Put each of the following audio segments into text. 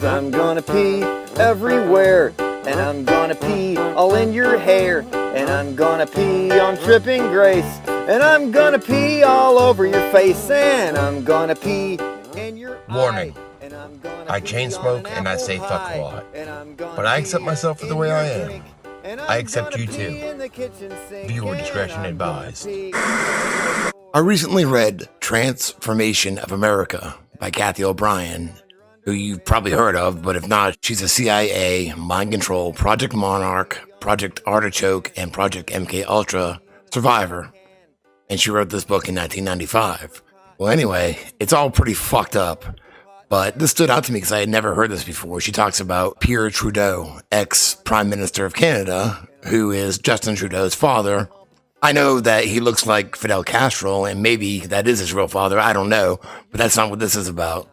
I'm gonna pee everywhere, and I'm gonna pee all in your hair, and I'm gonna pee on Tripping Grace, and I'm gonna pee all over your face, and I'm gonna pee in your Warning. eye, and I'm gonna I pee chain on smoke an and I say apple fuck pie, a lot. and I'm gonna But I pee accept myself for the in way your I am. drink, and I I'm accept gonna you pee too. in the kitchen sink, Viewer and discretion I'm gonna advised. pee. I recently read Transformation of America by Cathy O'Brian, who you've probably heard of, but if not, she's a CIA, Mind Control, Project Monarch, Project Artichoke, and Project MK Ultra survivor. And she wrote this book in 1995. Well, anyway, it's all pretty fucked up. But this stood out to me because I had never heard this before. She talks about Pierre Trudeau, ex-Prime Minister of Canada, who is Justin Trudeau's father. I know that he looks like Fidel Castro, and maybe that is his real father. I don't know, but that's not what this is about.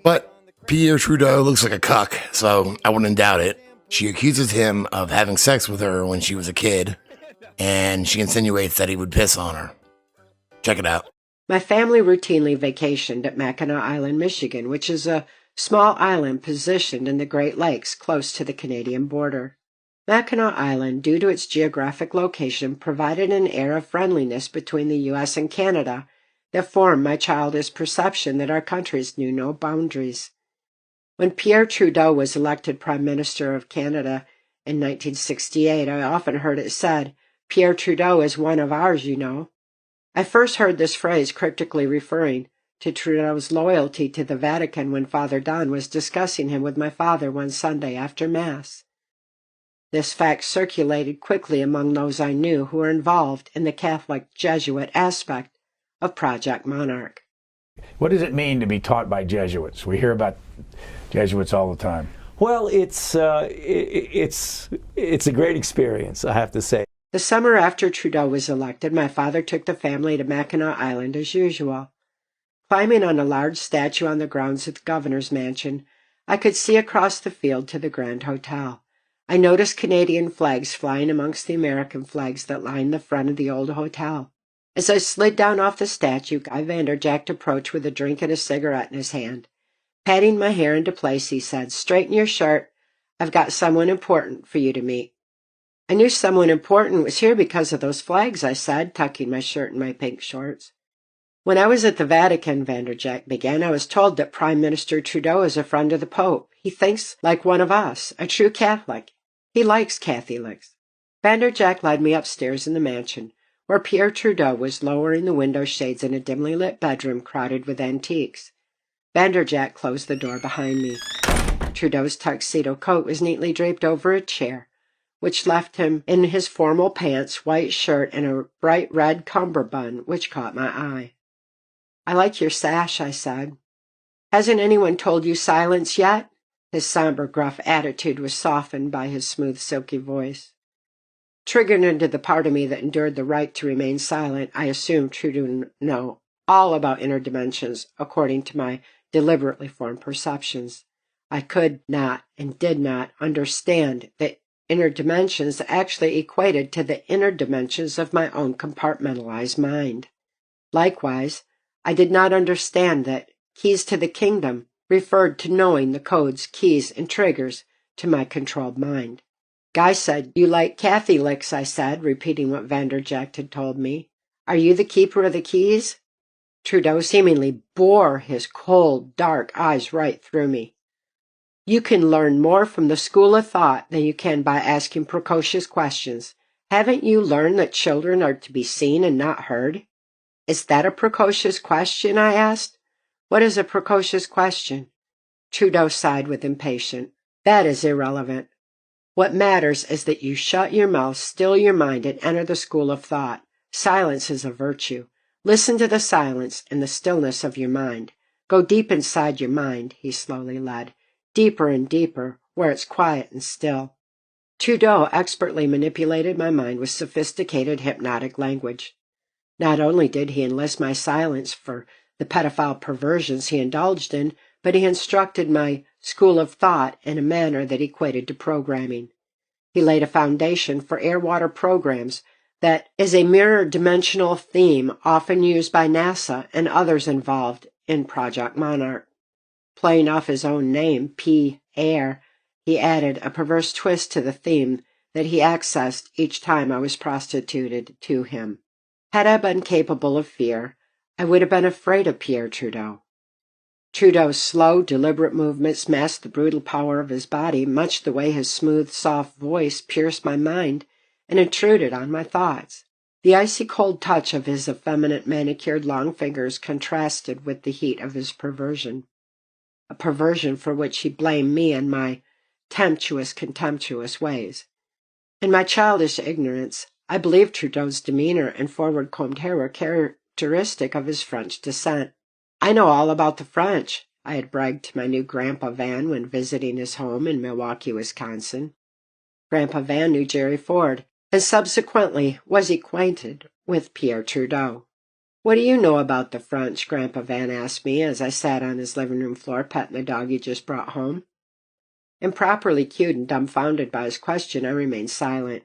But Pierre Trudeau looks like a cuck, so I wouldn't doubt it. She accuses him of having sex with her when she was a kid, and she insinuates that he would piss on her. Check it out. My family routinely vacationed at Mackinac Island, Michigan, which is a small island positioned in the Great Lakes close to the Canadian border. Mackinac Island, due to its geographic location, provided an air of friendliness between the U.S. and Canada that formed my childish perception that our countries knew no boundaries. When Pierre Trudeau was elected Prime Minister of Canada in 1968, I often heard it said, "Pierre Trudeau is one of ours, you know." I first heard this phrase cryptically referring to Trudeau's loyalty to the Vatican when Father Don was discussing him with my father one Sunday after Mass. This fact circulated quickly among those I knew who were involved in the Catholic Jesuit aspect of Project Monarch. What does it mean to be taught by Jesuits? We hear about Jesuits all the time. Well, it's a great experience, I have to say. The summer after Trudeau was elected, my father took the family to Mackinac Island as usual. Climbing on a large statue on the grounds of the governor's mansion, I could see across the field to the Grand Hotel. I noticed Canadian flags flying amongst the American flags that lined the front of the old hotel. As I slid down off the statue, Guy Vanderjagt approached with a drink and a cigarette in his hand. Patting my hair into place, he said, "Straighten your shirt. I've got someone important for you to meet." I knew someone important was here because of those flags, I said, tucking my shirt in my pink shorts. When I was at the Vatican, Vanderjagt began, I was told that Prime Minister Trudeau is a friend of the Pope. He thinks like one of us, a true Catholic. He likes Catholics. Vanderjagt led me upstairs in the mansion, where Pierre Trudeau was lowering the window shades in a dimly lit bedroom crowded with antiques. Vanderjagt closed the door behind me. Trudeau's tuxedo coat was neatly draped over a chair, which left him in his formal pants, white shirt, and a bright red cummerbund, which caught my eye. "I like your sash," I said. "Hasn't anyone told you silence yet?" His somber, gruff attitude was softened by his smooth, silky voice. Triggered into the part of me that endured the right to remain silent, I assumed Trudeau know all about inner dimensions, according to my deliberately formed perceptions. I could not and did not understand that inner dimensions actually equated to the inner dimensions of my own compartmentalized mind. Likewise, I did not understand that keys to the kingdom referred to knowing the codes, keys, and triggers to my controlled mind. Guy said, "You like Cathy licks," I said, repeating what Vanderjagt had told me. "Are you the keeper of the keys?" Trudeau seemingly bore his cold, dark eyes right through me. "You can learn more from the school of thought than you can by asking precocious questions. Haven't you learned that children are to be seen and not heard?" "Is that a precocious question?" I asked. "What is a precocious question?" Trudeau sighed with impatience. "That is irrelevant. What matters is that you shut your mouth, still your mind, and enter the school of thought. Silence is a virtue. Listen to the silence and the stillness of your mind. Go deep inside your mind," he slowly led. "Deeper and deeper, where it's quiet and still." Trudeau expertly manipulated my mind with sophisticated hypnotic language. Not only did he enlist my silence for the pedophile perversions he indulged in, but he instructed my school of thought in a manner that equated to programming. He laid a foundation for air-water programs that is a mirror-dimensional theme often used by NASA and others involved in Project Monarch. Playing off his own name, Pierre, he added a perverse twist to the theme that he accessed each time I was prostituted to him. Had I been capable of fear, I would have been afraid of Pierre Trudeau. Trudeau's slow, deliberate movements masked the brutal power of his body, much the way his smooth, soft voice pierced my mind and intruded on my thoughts. The icy cold touch of his effeminate manicured long fingers contrasted with the heat of his perversion, a perversion for which he blamed me and my contemptuous ways. In my childish ignorance, I believed Trudeau's demeanor and forward-combed hair were characteristic of his French descent. "I know all about the French," I had bragged to my new Grandpa Van when visiting his home in Milwaukee, Wisconsin. Grandpa Van knew Jerry Ford, and subsequently was acquainted with Pierre Trudeau. "What do you know about the French?" Grandpa Van asked me as I sat on his living room floor petting the dog he just brought home. Improperly cued and dumbfounded by his question, I remained silent.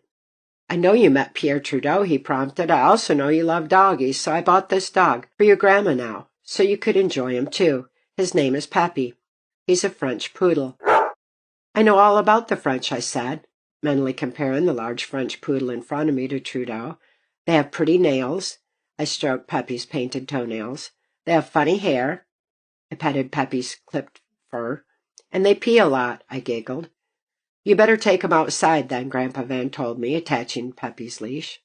"I know you met Pierre Trudeau," he prompted. "I also know you love doggies, so I bought this dog for your grandma now, so you could enjoy him too. His name is Peppy. He's a French poodle." "I know all about the French," I said, mentally comparing the large French poodle in front of me to Trudeau. "They have pretty nails." I stroked Peppy's painted toenails. "They have funny hair." I petted Peppy's clipped fur. "And they pee a lot," I giggled. "You better take 'em outside then," Grandpa Van told me, attaching Peppy's leash.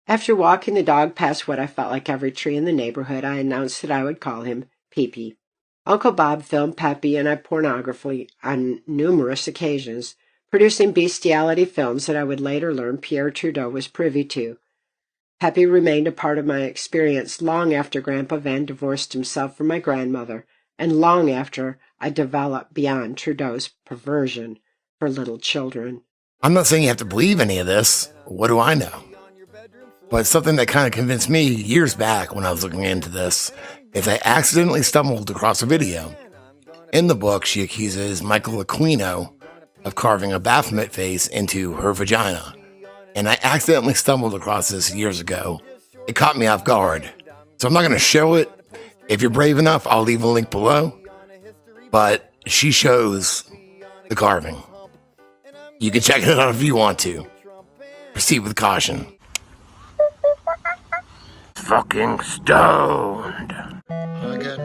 After walking the dog past what I felt like every tree in the neighborhood, I announced that I would call him Pee-Pee. Uncle Bob filmed Peppy and I pornography on numerous occasions, producing bestiality films that I would later learn Pierre Trudeau was privy to. Peppy remained a part of my experience long after Grandpa Van divorced himself from my grandmother, and long after I developed beyond Trudeau's perversion for little children. I'm not saying you have to believe any of this. What do I know? But something that kind of convinced me years back when I was looking into this is I accidentally stumbled across a video. In the book, she accuses Michael Aquino of carving a Baphomet face into her vagina. And I accidentally stumbled across this years ago. It caught me off guard. So I'm not going to show it. If you're brave enough, I'll leave a link below. But she shows the carving. You can check it out if you want to. Proceed with caution. Fucking stoned. I got